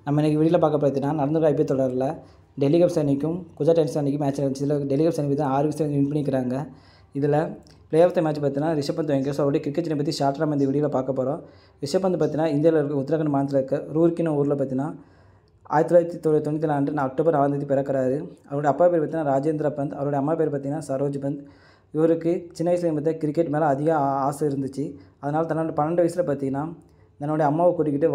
நம்ம இன்றைக்கி வீடியோவில் பார்க்க பார்த்தீங்கன்னா நடந்துள்ள ஐபிஎல் தொடரில் டெல்லி கேப்ஸ் அணிக்கும் குஜராத் டைட்டன்ஸ் அணிக்கும் மேட்ச் நடந்துச்சு. இதில் டெல்லி கேப்ஸ் அணி தான் 6 விக்கெட் வின் பண்ணிக்கிறாங்க. இதில் பிளே ஆஃப் த மேட்ச் பார்த்தீங்கன்னா ரிஷப் பந்த் வாங்கிக்க. ஸோ அவருடைய கிரிக்கெட் பற்றி ஷார்ட்டாக நம்ம இந்த வீடியோவில் பார்க்க போகிறோம். ரிஷப் பந்த் பார்த்தீங்கன்னா இந்தியாவில் இருக்க உத்தரகாண்ட் மாநிலத்தில் இருக்க ரூர்க்கின்னு ஊரில் பார்த்தீங்கன்னா 1994 அக்டோபர் 4 பிறக்கிறாரு. அவருடைய அப்பா பேர் பார்த்தீங்கன்னா ராஜேந்திர பந்த், அவருடைய அம்மா பேர் பார்த்தீங்கன்னா சரோஜ் பந்த். இவருக்கு சின்ன வயசுலேயும் பார்த்தா கிரிக்கெட் மேலே அதிக ஆசை இருந்துச்சு. அதனால் தன்னோட 12 வயசில் பார்த்தீங்கன்னா தன்னுடைய அம்மாவை கூட்டிக்கிட்டு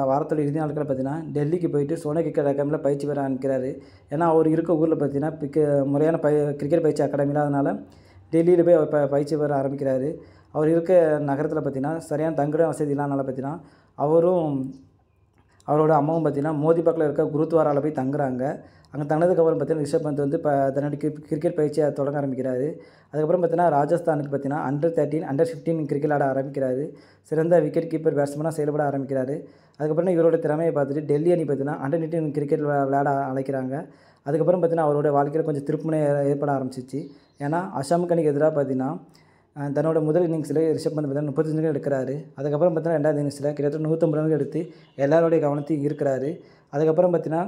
வாரத்தோட இறுதி நாட்களில் பார்த்தீங்கன்னா டெல்லிக்கு போயிட்டு சோனா கிரிக்கெட் அகாடமியில் பயிற்சி பெற ஆரம்பிக்கிறாரு. ஏன்னா அவர் இருக்க ஊரில் பார்த்தீங்கன்னா முறையான கிரிக்கெட் பயிற்சி அகாடமி இல்லாதனால டெல்லியில் போய் அவர் பயிற்சி பெற ஆரம்பிக்கிறாரு. அவர் இருக்க நகரத்தில் பார்த்தீங்கன்னா சரியான தங்குற வசதி இல்லாதனால பார்த்தீங்கன்னா அவரும் அவரோட அம்மாவும் பார்த்தீங்கன்னா மோதிபாக்கில் இருக்க குருத்வாராவில் போய் தங்குறாங்க. அங்கே தங்கினதுக்கப்புறம் பார்த்தீங்கன்னா ரிஷப் பந்த் வந்து தன்னுடைய கிரிக்கெட் பயிற்சியை தொடங்க ஆரம்பிக்கிறாரு. அதுக்கப்புறம் பார்த்தீங்கன்னா ராஜஸ்தானுக்கு பார்த்தீங்கன்னா அண்டர் 15 கிரிக்கெட் ஆட ஆரம்பிக்கிறாரு. சிறந்த விக்கெட் கீப்பர் பேட்ஸ்மேனாக செயல்பட ஆரம்பிக்கிறாரு. அதுக்கப்புறம் இவரோட திறமையை பார்த்துட்டு டெல்லி அணி பார்த்தீங்கன்னா அண்டர் 19 கிரிக்கெட் விளையாட அழைக்கிறாங்க. அதுக்கப்புறம் பார்த்தீங்கன்னா அவரோட வாழ்க்கையில் கொஞ்சம் திருப்புமுனை ஏற்பட ஆரம்பிச்சிச்சு. ஏன்னா அசாமுக்கு அணிக்கு எதிராக பார்த்தீங்கன்னா தன்னோட முதல் இன்னிங்ஸில் ரிஷப் பந்த் பார்த்தீங்கன்னா 35 ரன் எடுக்கிறாரு. அதுக்கப்புறம் பார்த்தீங்கன்னா ரெண்டாவது இன்னிங்ஸில் கிட்டத்தட்ட 150 ரன்கள் எடுத்து எல்லாரோடைய கவனத்தையும் ஈர்க்கிறாரு. அதுக்கப்புறம் பார்த்தீங்கன்னா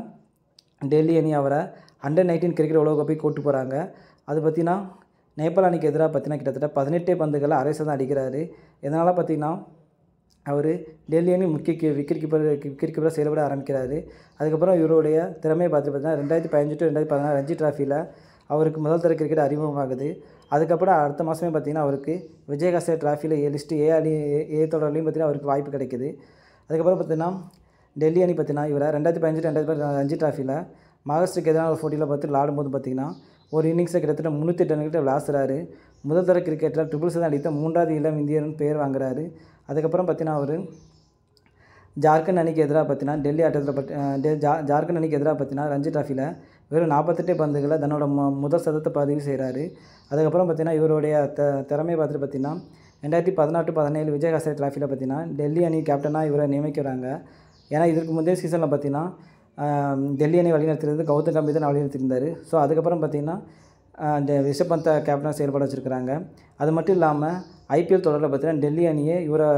டெல்லி அணி அவரை அண்டர் 19 கிரிக்கெட் உலகக்கோப்பை கூட்டு போகிறாங்க. அது பார்த்தீங்கன்னா நேபாள் அணிக்கு எதிராக பார்த்தீங்கன்னா கிட்டத்தட்ட 18 பந்துகளை அரை சதம் அடிக்கிறாரு. இதனால் பார்த்தீங்கன்னா அவர் டெல்லி அணி முக்கிய விக்கெட் கீப்பராக செயல்பட ஆரம்பிக்கிறாரு. அதுக்கப்புறம் இவருடைய திறமையை பார்த்தீங்கன்னா 2015 to 2016 ரஞ்சி டிராஃபியில் அவருக்கு முதல் தர கிரிக்கெட் அறிமுகமாகுது. அதுக்கப்புறம் அடுத்த மாதமே பார்த்திங்கன்னா அவருக்கு விஜயகாசர் டிராஃபியில் ஏ தொடர்லையும் பார்த்திங்கன்னா அவருக்கு வாய்ப்பு கிடைக்குது. அதுக்கப்புறம் பார்த்திங்கன்னா டெல்லி அணி பார்த்திங்கன்னா இவரை 2015 to 2016 ரஞ்சி டிராஃபியில் மகாராஷ்டிராவுக்கு எதிரான ஒரு போட்டியில் பார்த்து விளாடும்போது பார்த்திங்கன்னா ஒரு இன்னிங்ஸில் கிட்டத்தட்ட 308 ரன்கிட்ட விளாசுறாரு. முதல் தர கிரிக்கெட்டில் ட்ரிபிள் சதம் அடித்த 3வது இளம் இந்தியர்னு பேர் வாங்குறாரு. அதுக்கப்புறம் பார்த்திங்கன்னா அவர் ஜார்க்கண்ட் அணிக்கு எதிராக பார்த்தீங்கன்னா டெல்லி ஆட்டத்தில் ஜார்க்கண்ட் அணிக்கு எதிராக பார்த்தீங்கன்னா ரஞ்சி டிராஃபியில் வெறும் 48 பந்துகளை தன்னோட முதல் சதத்தை பதிவு செய்கிறாரு. அதுக்கப்புறம் பார்த்தீங்கன்னா இவருடைய திறமையை பார்த்துட்டு பார்த்தீங்கன்னா 2016-17 விஜயகாசர் டிராஃபியில் பார்த்தீங்கன்னா டெல்லி அணி கேப்டனாக இவரை நியமிக்கிறாங்க. ஏன்னா இதற்கு முந்தைய சீசனில் பார்த்தீங்கன்னா டெல்லி அணி வழிநடத்துறது கௌதம் கம்பீர் தான் வழிநடத்திருந்தார். ஸோ அதுக்கப்புறம் பார்த்தீங்கன்னா ரிஷப் பந்தை கேப்டனாக செயல்பட வச்சுருக்கிறாங்க. அது மட்டும் இல்லாமல் ஐபிஎல் தொடரில் பார்த்தீங்கன்னா டெல்லி அணியே இவரை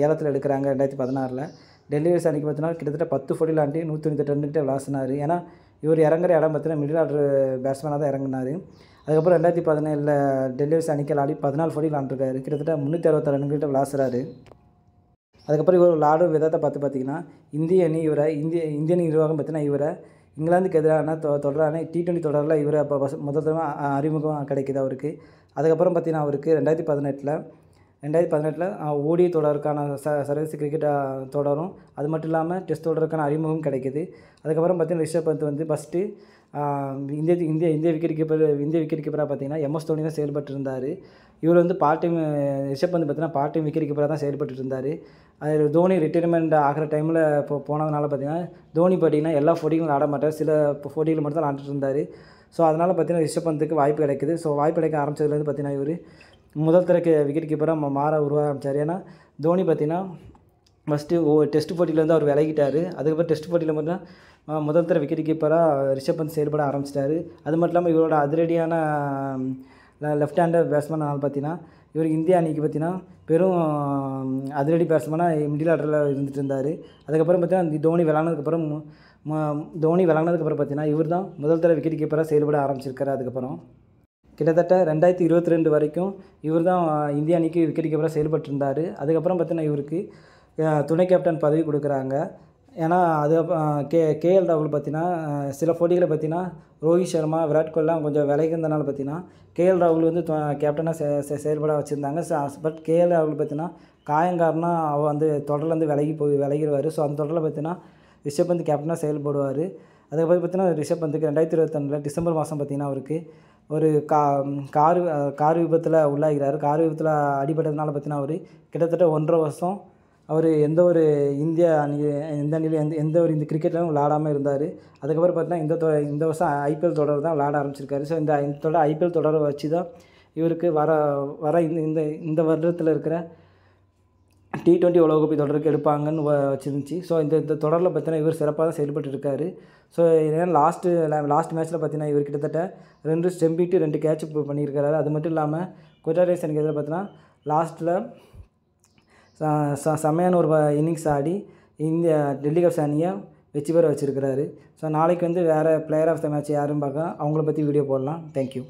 ஏலத்தில் எடுக்கிறாங்க. 2016 டெல்லி அணிக்கு பார்த்தீங்கன்னா கிட்டத்தட்ட 10 போட்டியில் ஆண்டி 198 ரன்கிட்ட விளாசினார். ஏன்னா இவர் இறங்குற இடம் பார்த்தீங்கன்னா மிடில் ஆர்டர் பேட்ஸ்மேனாக தான் இறங்கினார். அதுக்கப்புறம் 2017 டெல்லி அணிக்கு ஆடி 14 போட்டியில் ஆண்டிருக்காரு. கிட்டத்தட்ட 366 ரன்கிட்ட விளாசுறாரு. அதுக்கப்புறம் இவர் விளாடும் விதத்தை பார்த்தீங்கன்னா இந்திய அணி இந்திய நிர்வாகம் பார்த்தீங்கன்னா இவரை இங்கிலாந்துக்கு எதிரான தொடரான T20 தொடரில் இவரை இப்போ முதல் தடவை அறிமுகம் கிடைக்கிது அவருக்கு. அதுக்கப்புறம் பார்த்திங்கன்னா அவருக்கு 2018 ஓடி தொடருக்கான சர்வதேச கிரிக்கெட் தொடரும், அது மட்டும் இல்லாமல் டெஸ்ட் தொடருக்கான அறிமுகம் கிடைக்கிது. அதுக்கப்புறம் பார்த்திங்கன்னா ரிஷப் பந்த் வந்து ஃபஸ்ட்டு இந்திய விக்கெட் கீப்பராக பார்த்திங்கன்னா MS தோனி தான் செயல்பட்டு இருந்தார். இவர் வந்து ரிஷப் பந்த் பார்த்திங்கன்னா பார்ட் டைம் விக்கெட் கீப்பராக தான் செயல்பட்டு இருந்தார். அது தோனி ரிட்டைர்மெண்ட் ஆகிற டைமில் போனதுனால பார்த்திங்கன்னா தோனி பார்த்திங்கன்னா எல்லா போட்டிகளும் ஆட மாட்டார், சில போட்டிகள் மட்டும் தான் ஆடிட்டு இருந்தார். ஸோ அதனால் பார்த்திங்கன்னா ரிஷப் பந்துக்கு வாய்ப்பு கிடைக்குது. ஸோ வாய்ப்பு கிடைக்க ஆரம்பித்ததுலேருந்து பார்த்திங்கன்னா இவர் முதல் தர விக்கெட் கீப்பராக மாற உருவாக ஆரம்பித்தார். ஏன்னா தோனி பார்த்திங்கன்னா ஃபஸ்ட்டு டெஸ்ட் போட்டியிலேருந்து அவர் விலகிட்டார். அதுக்கப்புறம் டெஸ்ட் போட்டியில் பார்த்தீங்கன்னா முதல் தர விக்கெட் கீப்பராக ரிஷப் பந்த் செயல்பட ஆரம்பிச்சிட்டாரு. அது மட்டும் இல்லாமல் இவரோட அதிரடியான லெஃப்ட் ஹேண்டர் பேட்ஸ்மேனால் பார்த்தீங்கன்னா இவர் இந்திய அணிக்கு பார்த்தீங்கன்னா பெரும் அதிரடி பேட்ஸ்மேனாக மிடில் ஆர்டரில் இருந்துகிட்டு இருந்தார். அதுக்கப்புறம் பார்த்தீங்கன்னா தோனி விளாட்னதுக்கப்புறம் பார்த்தீங்கன்னா இவர் தான் முதல் தர விக்கெட் கீப்பராக செயல்பட ஆரம்பிச்சிருக்காரு. அதுக்கப்புறம் கிட்டத்தட்ட 2022 வரைக்கும் இவர் தான் இந்திய அணிக்கு விக்கெட் கீப்பராக செயல்பட்டுருந்தார். அதுக்கப்புறம் பார்த்தீங்கன்னா இவருக்கு துணை கேப்டன் பதவி கொடுக்குறாங்க. ஏன்னா அது KL ராகுல் பார்த்தீங்கன்னா சில போட்டிகளை பார்த்தீங்கன்னா ரோஹித் சர்மா, விராட் கோலிலாம் கொஞ்சம் விலகிருந்தனால பார்த்தீங்கன்னா KL ராகுல் வந்து கேப்டனாக செயல்பட வச்சுருந்தாங்க. பட் KL ராகுல் பார்த்தீங்கன்னா காயங்காரனா அவர் வந்து தொடர்லேருந்து விலகிடுவார். ஸோ அந்த தொடரில் பார்த்தீங்கன்னா ரிஷப் பந்த் கேப்டனாக செயல்படுவார். அதுக்கப்புறம் பார்த்தீங்கன்னா ரிஷப் பந்துக்கு 2021 டிசம்பர் மாதம் பார்த்தீங்கன்னா அவருக்கு ஒரு கார் விபத்தில் உள்ளாகிறார். கார் விபத்தில் அடிபட்டதுனால பார்த்தீங்கன்னா அவர் கிட்டத்தட்ட 1.5 வருஷம் அவர் எந்த ஒரு இந்திய அணியில் எந்த ஒரு இந்த கிரிக்கெட்லையும் விளாடாமல் இருந்தார். அதுக்கப்புறம் பார்த்தீங்கன்னா இந்த வருஷம் ஐபிஎல் தொடர் தான் விளாட ஆரம்பிச்சிருக்காரு. ஸோ இந்த ஐபிஎல் தொடரை வச்சு தான் இவருக்கு வர இந்த வருடத்தில் இருக்கிற T20 உலகக்கோப்பை தொடருக்கு எடுப்பாங்கன்னு வச்சுருந்துச்சு. ஸோ இந்த தொடரில் பார்த்தீங்கன்னா இவர் சிறப்பாக தான் செயல்பட்டு இருக்கார். ஸோ ஏன்னா லாஸ்ட் மேட்ச்சில் பார்த்தீங்கன்னா இவர் கிட்டத்தட்ட 2 ஸ்டெம்பிட்டு 2 கேட்ச் பண்ணியிருக்கிறாரு. அது மட்டும் இல்லாமல் குஜராத் டைட்டன்ஸ் அணிக்கு எதிராக பார்த்தீங்கன்னா லாஸ்ட்டில் செம்மையான ஒரு இன்னிங்ஸ் ஆடி டெல்லி கேப்ஸ் அணியை வெற்றி பெற வச்சுருக்கிறாரு. ஸோ நாளைக்கு வந்து வேறு பிளேயர் ஆஃப் த மேட்ச் யாருன்னு பார்க்கலாம், அவங்கள பற்றி வீடியோ போடலாம். தேங்க்யூ.